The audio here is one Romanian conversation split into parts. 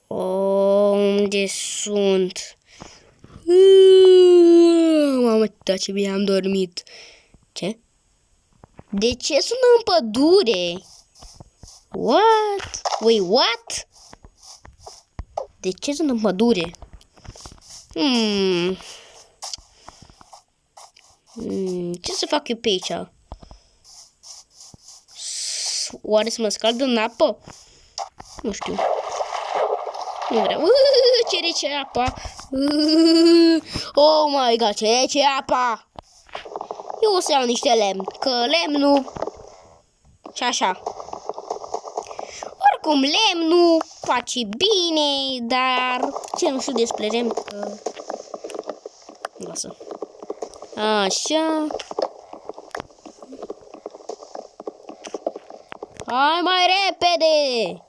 Unde sunt? Mamă, da, ce bine am dormit. Ce? De ce sunt în pădure? What? Wait, what? De ce sunt în pădure? Ce să fac eu pe aici? Oare să mă scald în apă? Nu știu. Nu vreau. Ce rece apa. Oh my god, ce rece apa. Eu o să iau niște lemn. Că lemnul... Și așa. Oricum, lemnul face bine, dar... Ce nu știu despre lemn, că... Lasă. Așa. Hai mai repede!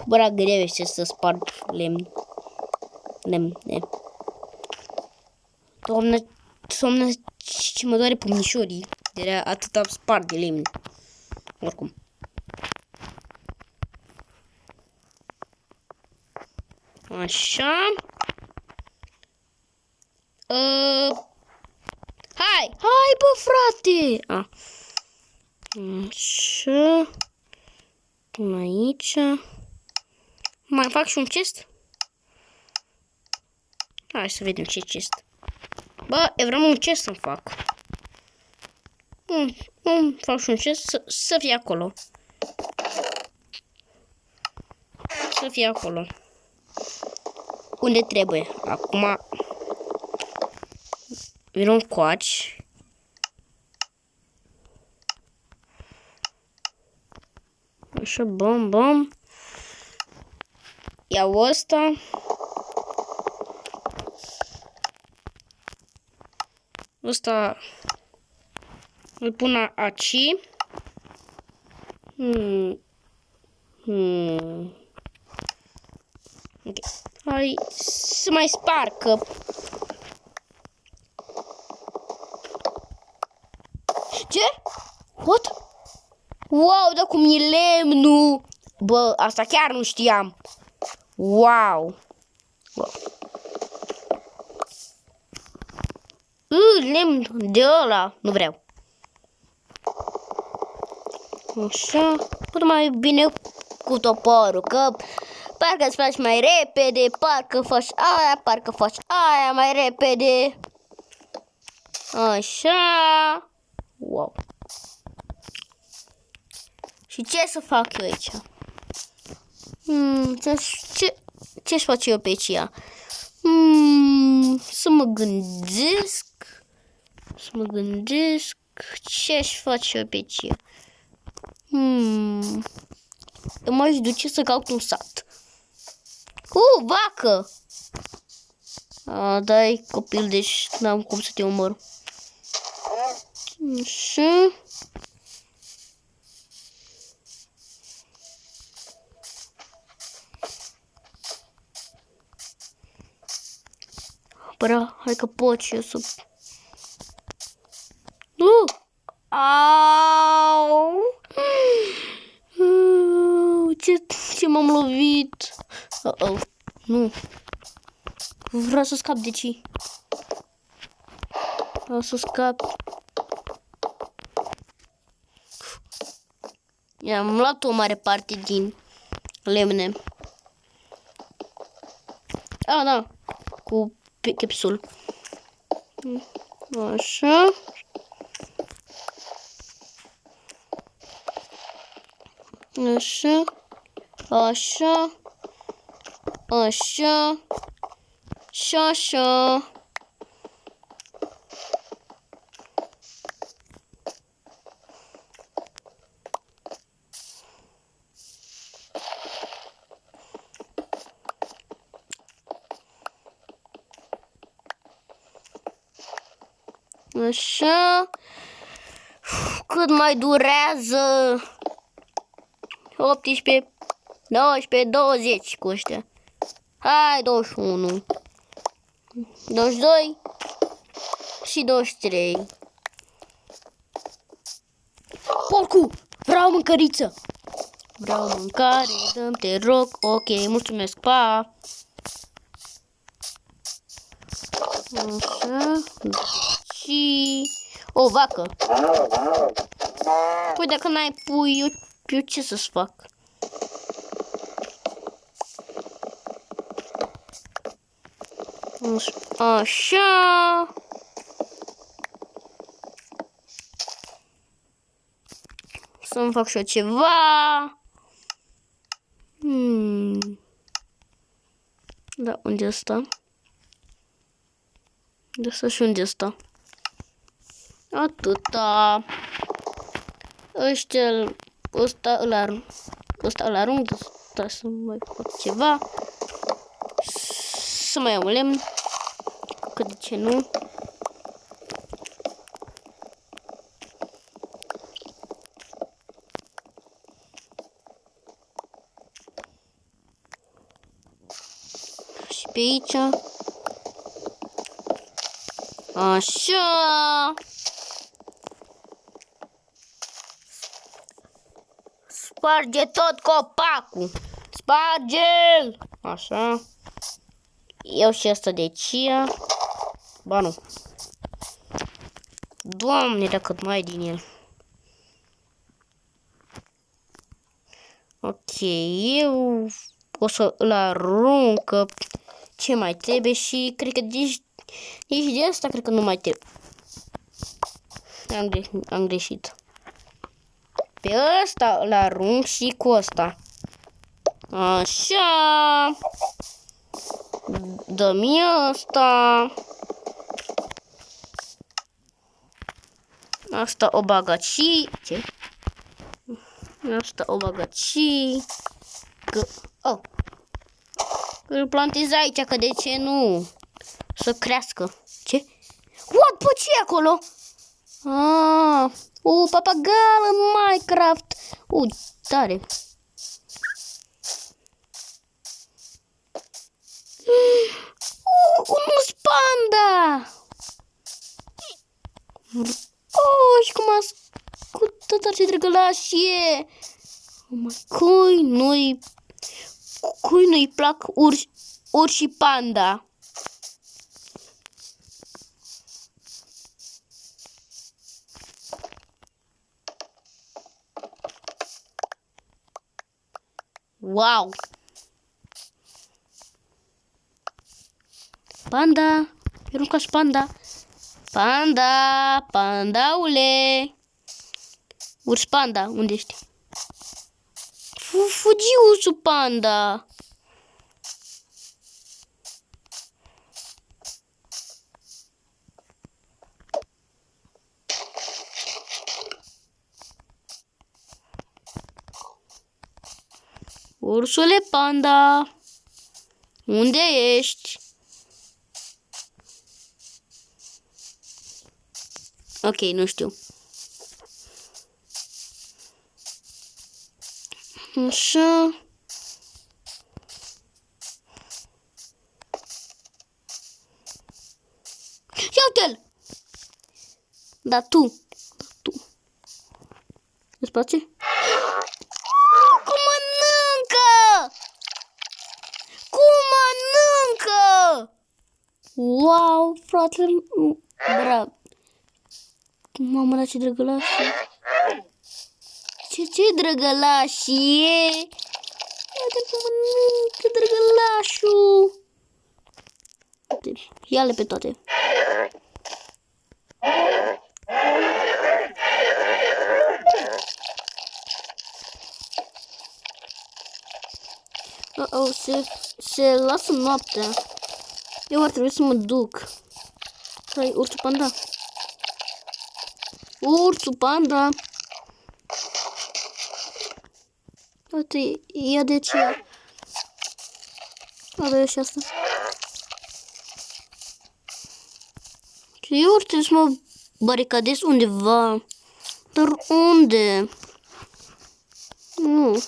Bă, greu este să sparg lemn. Lemn. Doamne, ce mă doare pumnișorii. De atât am spart de lemn. Oricum. Așa. Hai, bă, frate! Așa. Pun aici. Mai fac și un chest? Hai să vedem ce chest. Bă, eu vreau un chest să-mi fac. Fac și un chest să fie acolo. Să fie acolo. Unde trebuie. Acum vin un coaci. Așa, bum. Iau ăsta. Ăsta îl pun aici. Ok. Hai să mai sparcă. Ce? What? Wow, dar cum e lemnul. Bă, asta chiar nu știam. Wow. Lemn de ăla. Nu vreau. Așa. Pot mai bine cu toporul, că parcă îți faci mai repede, parcă faci aia mai repede. Așa. Wow. Și ce să fac eu aici? Ce-și face eu pe aici? Să mă gândesc. Ce-și face eu pe aici? Eu m-aș duce să caut un sat. Vacă! Dai copil, deci n-am cum să te omor. Așa. Bă, hai că pot și eu să... Au! Ce m-am lovit? Nu. Vreau să scap de ce? Vreau să scap. I-am luat o mare parte din lemne. Da. Cu capsul. Așa. Așa. Așa. Cât mai durează? 18, 19, 20 cu ăștia. Hai, 21, 22 și 23. Porcu, vreau mâncăriță. Vreau mâncare, dă-mi, te rog. Ok, mulțumesc, pa! Așa. Și... o vacă. Păi dacă n-ai pui, eu ce să-ți fac? Așa. Să-mi fac și eu ceva. Da, unde ăsta? De asta și unde ăsta? Atâta. Ăsta îl arunc, ăsta să mai fac ceva. Să mai iau lemn. Că de ce nu? Și pe aici. Așa. Sparge tot copacul. Sparge-l. Așa. Iau și asta de chia. Ba nu. Doamne, dacă mai din el. Ok, eu o să îl arunc. Ce mai trebuie și cred că nici de asta cred că nu mai trebuie. Am greșit. Pe ăsta îl arunc și cu ăsta. Așa. Dă-mi ăsta. Asta o bagă și... ce? Asta o bagă și... oh. Îl plantez aici, că de ce nu? Să crească. Ce? What? Pe ce acolo? Papagal în Minecraft. Tare. Un panda. Și cum a scutat ce drăgălașie. Cui nu-i plac urși și panda? Wow! Panda! Aruncați panda! Panda! Pandaule! Urs panda, unde ești? Fugi ursul panda! Ursule panda! Unde ești? Ok, nu știu. Așa. Ia uite-l! Da, tu. Îți place? Cum mănâncă! Cum mănâncă! Wow, frate, bravo. Mamă, dar ce drăgălașie. Ce drăgălașie. Uite cum mănâncă drăgălașul. Ia-le pe toate. Se lasă noaptea. Eu ar trebui să mă duc. Hai, ursul panda. Ursul panda. Uite, ia de ce. Avea și asta. Eu ar trebui să mă baricadez undeva. Dar unde? Nu,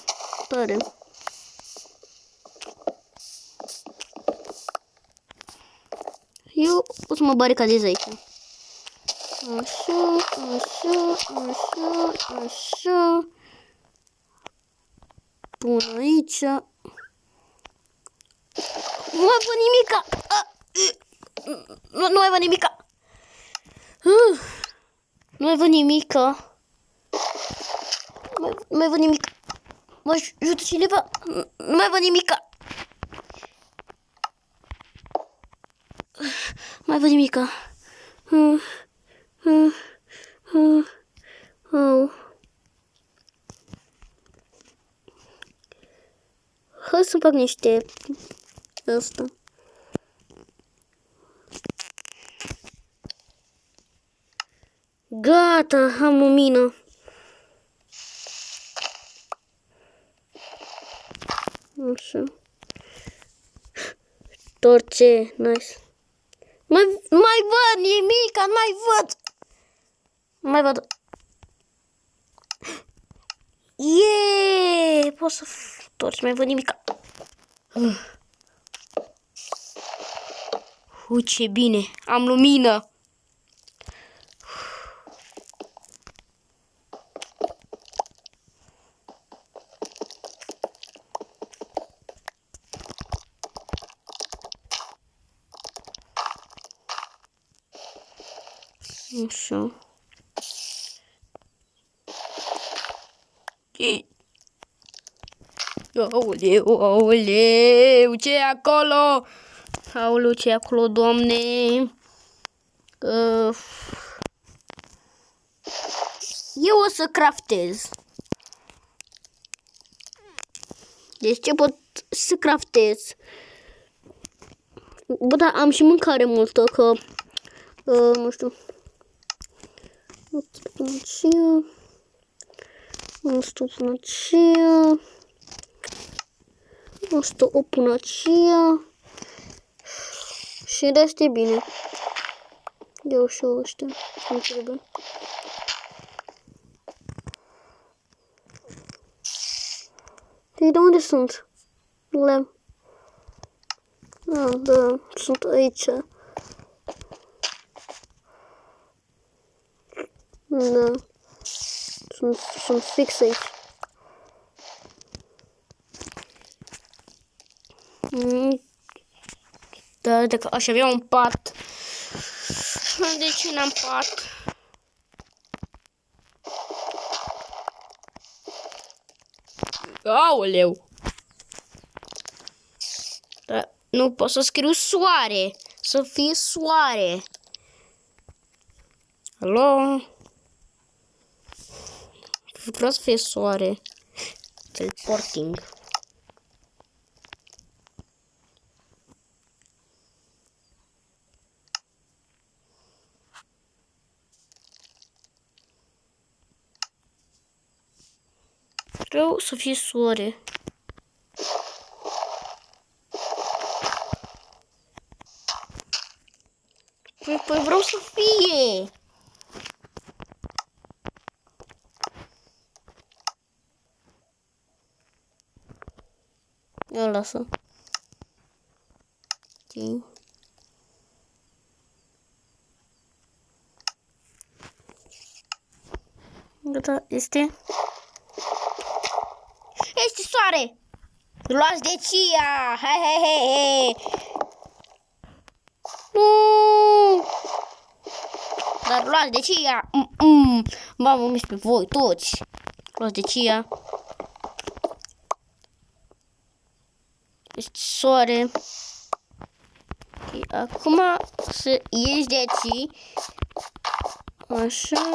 tare. Eu o să mă baricadez aici. Așa, așa, așa, așa. pun aici. Nu mai văd nimica. Nu mai văd nimica. Nu mai văd nimica. Nu mai văd nimica. Mă ajută cineva. Nu mai văd nimica. Nu mai văd nimica. Hai să fac niște asta. Gata, am lumină. Așa. Torce, nice. Mai văd nimic, nu mai văd. Nu mai văd. Yeee, pot să torci, mai văd nimic. Ce bine, am lumină. Așa. Aoleu, aoleu, ce e acolo? Aoleu, ce e acolo, Doamne? Eu o să craftez. Deci ce pot să craftez? Bă, da, am și mâncare multă, că... nu știu. Asta până aceea. Asta până aceea. Asta o până aceea. Și rest e bine. Eu și eu ăștia. Nu trebuie. Ei, de unde sunt? Lemn. Da, sunt aici. Da. Sunt fix aici. Da, dacă aș avea un pat. De ce n-am pat? Aoleu! Da, nu pot să scriu soare. Să fie soare. Alo? Vreau să fie soare. Teleporting. Vreau să fie soare. Păi vreau să fie. Eu lasă. Ok. Gata, este. Este soare! Luați de cia! Hai, hai, hai, hai! Nu! Dar luați de cia! Mamă, mi pe voi toți! Luați de cia! Este soare! Okay, acum să ieși de aici. Așa.